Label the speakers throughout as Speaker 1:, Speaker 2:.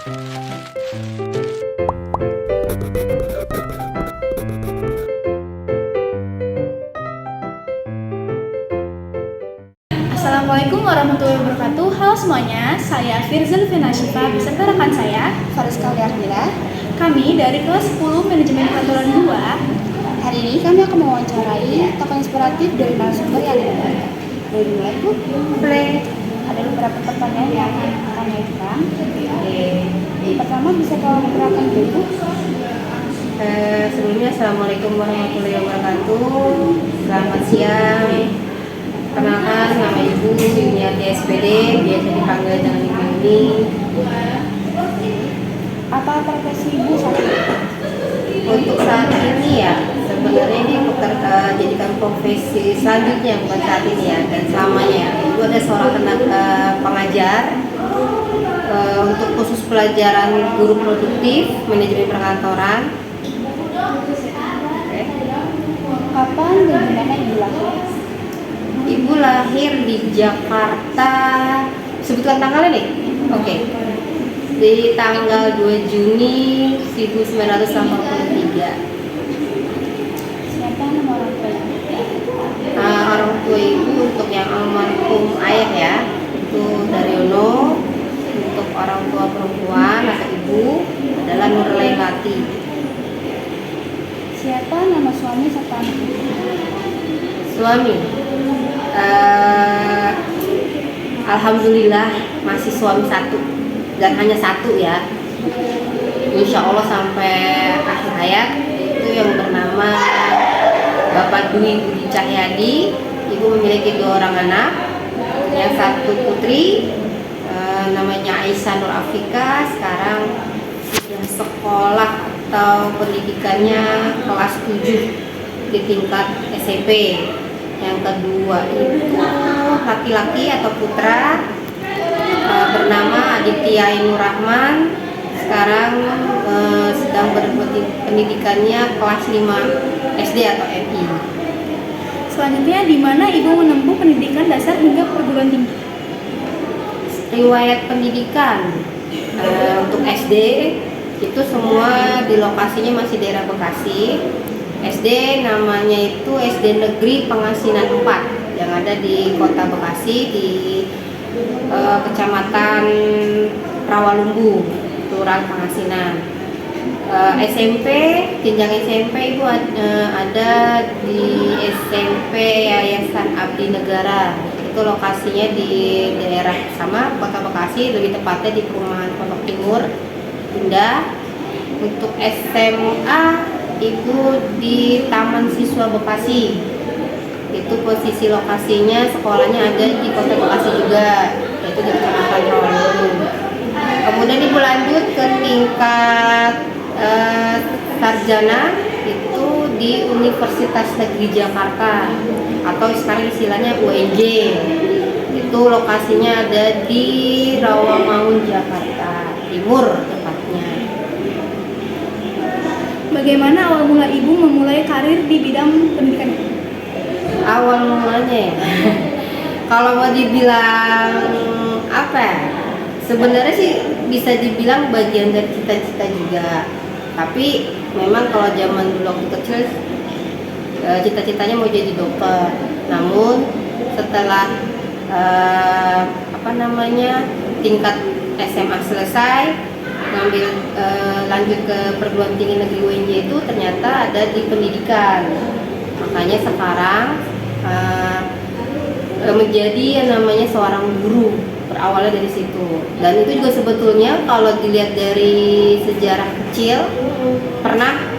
Speaker 1: Assalamualaikum warahmatullahi wabarakatuh. Halo semuanya, saya Firzal Venashifa beserta rekan saya
Speaker 2: Fariska Liardila.
Speaker 1: Kami dari kelas 10 Manajemen Perkantoran 2.
Speaker 2: Hari ini kami akan mewawancarai tokoh inspiratif dari narasumber yang ada. Boleh dimulai, Bu?
Speaker 1: Boleh.
Speaker 2: Ada beberapa pertanyaan yang akan kami ajukan. Pertama, bisa kau memperkenalkan dulu?
Speaker 3: Sebelumnya Assalamualaikum warahmatullahi wabarakatuh. Selamat siang. Perkenalkan, nama Ibu Yuniati SPD, biasa dipanggil dengan Ibu Yuni.
Speaker 2: Apa profesi Ibu saat ini?
Speaker 3: Untuk saat ini ya, sebenarnya ini jadikan profesi selanjutnya, bukan saat ini ya, dan selamanya ya. Ibu ada seorang tenaga pengajar untuk khusus pelajaran guru produktif manajemen perkantoran.
Speaker 2: Kapan dan di mana Ibu lahir?
Speaker 3: Ibu lahir di Jakarta. Sebutkan tanggalnya nih? Oke. Di tanggal 2 Juni 1983.
Speaker 2: Siapa nama orang tua Ibu?
Speaker 3: Orang tua Ibu untuk yang almarhum ayah ya, itu Daryono. Untuk orang tua perempuan atau ibu adalah Nurlailati.
Speaker 2: Siapa nama suami serta anak Ibu?
Speaker 3: Suami, alhamdulillah masih suami satu dan hanya satu ya. Insya Allah sampai akhir hayat, itu yang bernama Bapak Dwi Budi Cahyadi. Ibu memiliki 2 orang anak, yang satu putri namanya Aisyah Nur Afika, sekarang sudah sekolah atau pendidikannya kelas 7 di tingkat SMP. Yang kedua itu laki-laki atau putra bernama Aditya Ainur Rahman, sekarang sedang pendidikannya kelas 5 SD atau MI.
Speaker 1: Selanjutnya, di mana Ibu menempuh pendidikan dasar hingga perguruan tinggi?
Speaker 3: Riwayat pendidikan untuk SD itu semua di lokasinya masih daerah Bekasi. SD namanya itu SD Negeri Pengasinan 4 yang ada di Kota Bekasi di Kecamatan Rawalumbu, Kelurahan Pengasinan. SMP, jenjang SMP Ibu ada di SMP Yayasan Abdi Negara. Itu lokasinya di daerah sama Kota Bekasi, lebih tepatnya di Perumahan Pondok Timur Indah. Untuk SMA Ibu di Taman Siswa Bekasi. Itu posisi lokasinya, sekolahnya ada di Kota Bekasi juga, yaitu di Kecamatan Rawalumbu. Kemudian Ibu lanjut ke tingkat sarjana itu di Universitas Negeri Jakarta atau sekarang istilahnya UNJ. Itu lokasinya ada di Rawamangun, Jakarta Timur tepatnya.
Speaker 1: Bagaimana awal mula Ibu memulai karir di bidang pendidikan?
Speaker 3: Awal mulanya ya, kalau mau dibilang apa ya, sebenarnya sih bisa dibilang bagian dari cita-cita juga. Tapi memang kalau zaman dulu waktu kecil cita-citanya mau jadi dokter. Namun setelah tingkat SMA selesai, ngambil lanjut ke perguruan tinggi negeri UNJ, itu ternyata ada di pendidikan. Makanya sekarang menjadi yang namanya seorang guru, berawalnya dari situ. Dan itu juga sebetulnya kalau dilihat dari sejarah kecil pernah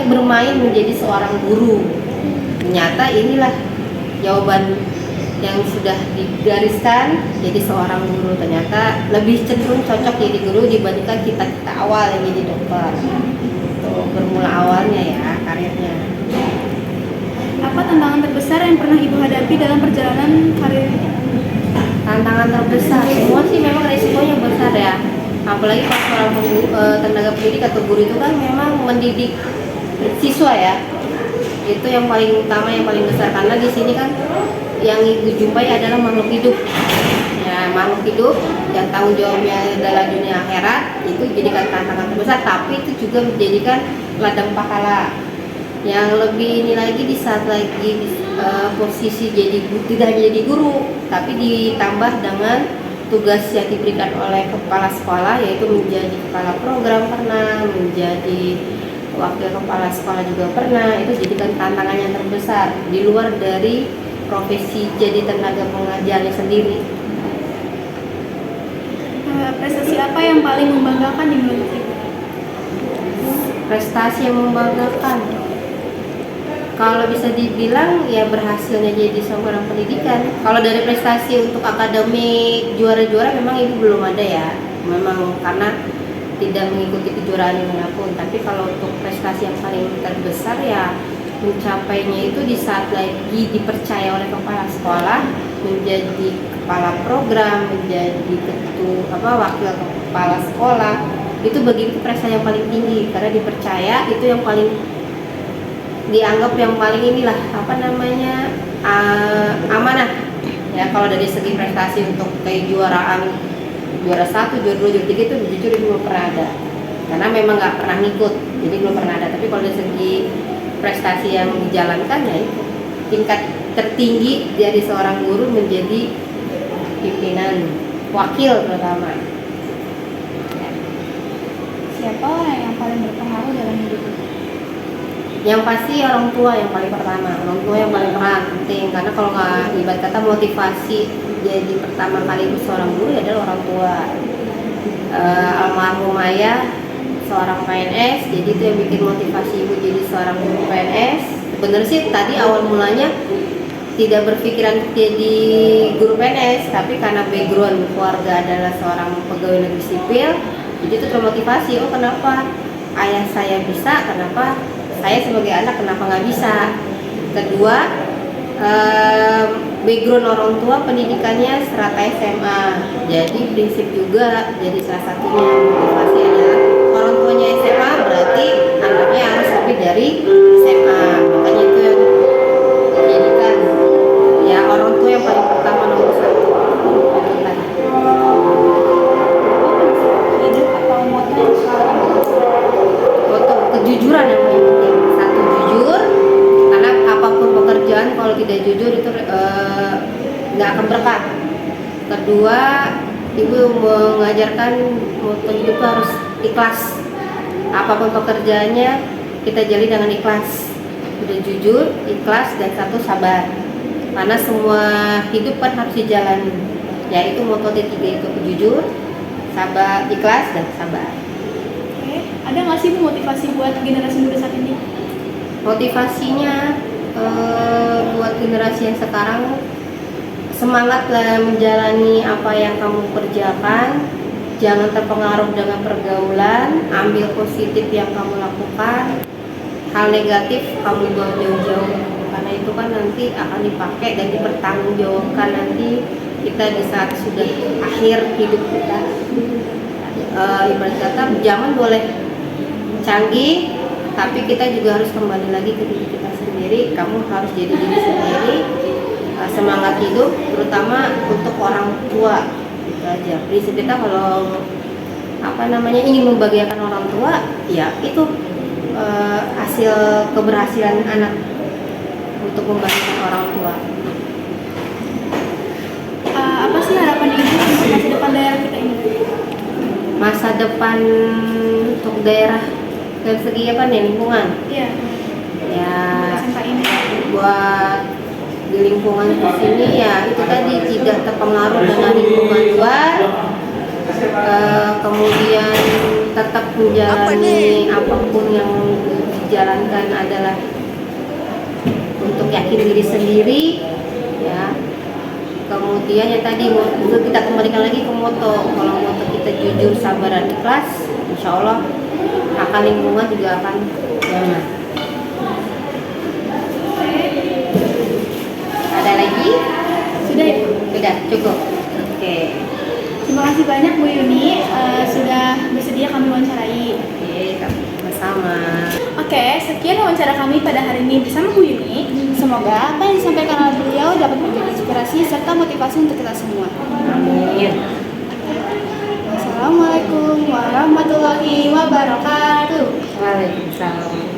Speaker 3: bermain menjadi seorang guru. Ternyata inilah jawaban yang sudah digariskan, jadi seorang guru. Ternyata lebih cenderung cocok jadi guru dibandingkan kita awal yang jadi dokter. Itu bermula awalnya ya karirnya.
Speaker 1: Apa tantangan terbesar yang pernah Ibu hadapi dalam perjalanan karir?
Speaker 3: Tantangan terbesar, semua sih memang resikonya besar ya. Apalagi pas seorang tenaga pendidik atau guru itu kan memang mendidik siswa ya. Itu yang paling utama, yang paling besar, karena di sini kan yang Ibu jumpai adalah makhluk hidup. Ya, makhluk hidup yang tanggung jawabnya adalah dunia itu jadikan tantangan terbesar, tapi itu juga menjadikan ladang pahala yang lebih ini lagi di saat lagi posisi tidak jadi guru, tapi ditambah dengan tugas yang diberikan oleh kepala sekolah, yaitu menjadi kepala program pernah, menjadi wakil kepala sekolah juga pernah. Itu jadikan tantangan yang terbesar di luar dari profesi jadi tenaga pengajarnya sendiri.
Speaker 1: Prestasi apa yang paling membanggakan di menurut Ibu?
Speaker 3: Prestasi yang membanggakan, kalau bisa dibilang ya berhasilnya jadi seorang pendidikan. Kalau dari prestasi untuk akademik juara-juara memang Ibu belum ada ya, memang karena tidak mengikuti kejuaraan dimanapun. Tapi kalau untuk prestasi yang paling terbesar ya mencapainya itu di saat lagi dipercaya oleh kepala sekolah menjadi kepala program, menjadi wakil kepala sekolah. Itu begitu prestasi yang paling tinggi karena dipercaya, itu yang paling dianggap yang paling amanah ya. Kalau dari segi prestasi untuk kejuaraan juara 1, juara 2, juara 3 itu jujur itu belum pernah ada karena memang nggak pernah ngikut, jadi belum pernah ada. Tapi kalau dari segi prestasi yang dijalankan ya itu tingkat tertinggi dari seorang guru menjadi pimpinan wakil terutama.
Speaker 2: Siapa orang yang paling berpengaruh dalam hidup Ibu?
Speaker 3: Yang pasti orang tua yang paling pertama, orang tua yang paling penting, karena kalau nggak ibarat kata motivasi jadi pertama kali Ibu seorang guru ya adalah orang tua. Almarhum ayah seorang PNS, jadi itu yang bikin motivasi Ibu jadi seorang guru PNS. Bener sih tadi awal mulanya tidak berpikiran untuk jadi guru PNS, tapi karena background keluarga adalah seorang pegawai negeri sipil, jadi itu termotivasi. Oh, kenapa ayah saya bisa, kenapa saya sebagai anak kenapa nggak bisa. Kedua, background orang tua pendidikannya serata SMA, jadi prinsip juga jadi salah satunya motivasi adalah orang tuanya SMA, berarti anaknya harus lebih dari SMA. Makanya itu yang menjadikan ya orang tua yang paling pertama nomor 1.
Speaker 2: Hidup atau moto yang selalu
Speaker 3: Moto kejujuran yang paling penting. Satu, jujur, karena apapun pekerjaan kalau tidak jujur itu nggak akan berkah. Kedua, Ibu mengajarkan moto hidup harus ikhlas. Apapun pekerjaannya kita jalani dengan ikhlas. Udah jujur, ikhlas, dan satu sabar. Karena semua hidup kan harus dijalani. Yaitu moto ketiga itu jujur, sabar, ikhlas, dan sabar.
Speaker 1: Oke, ada nggak sih Bu motivasi buat generasi muda saat ini?
Speaker 3: Motivasinya buat generasi yang sekarang, semangatlah menjalani apa yang kamu kerjakan, jangan terpengaruh dengan pergaulan, ambil positif yang kamu lakukan, hal negatif kamu bawa jauh-jauh, karena itu kan nanti akan dipakai dan dipertanggungjawabkan nanti kita di saat sudah akhir hidup kita. Ibarat kata zaman boleh canggih, tapi kita juga harus kembali lagi ke diri kita sendiri. Kamu harus jadi diri sendiri, semangat hidup, terutama untuk orang tua. Itu aja prinsip kita. Kalau ingin membahagiakan orang tua, ya itu hasil keberhasilan anak untuk membahagiakan orang tua.
Speaker 1: Apa sih harapan Ibu untuk masa depan daerah kita ini?
Speaker 3: Masa depan untuk daerah dari segi lingkungan.
Speaker 1: Iya.
Speaker 3: Ya,
Speaker 1: SMK ini.
Speaker 3: buat di lingkungan di sini ya itu tadi tidak terpengaruh dengan lingkungan luar, kemudian tetap menjalani apapun yang dijalankan adalah untuk yakin diri sendiri ya. Kemudian yang tadi kita kembalikan lagi ke moto, kalau moto kita jujur, sabar, dan ikhlas, insya Allah akan lingkungan juga akan nyaman. Ada lagi?
Speaker 1: Sudah Ibu.
Speaker 3: Sudah cukup. Oke.
Speaker 1: Terima kasih banyak Bu Yuni sudah bersedia kami wawancarai.
Speaker 3: Oke, sama-sama.
Speaker 1: Oke, sekian wawancara kami pada hari ini bersama Bu Yuni.
Speaker 2: Semoga apa yang disampaikan oleh beliau dapat menjadi inspirasi serta motivasi untuk kita semua.
Speaker 3: Amin.
Speaker 2: Wassalamualaikum warahmatullahi
Speaker 1: wabarakatuh.
Speaker 3: Waalaikumsalam.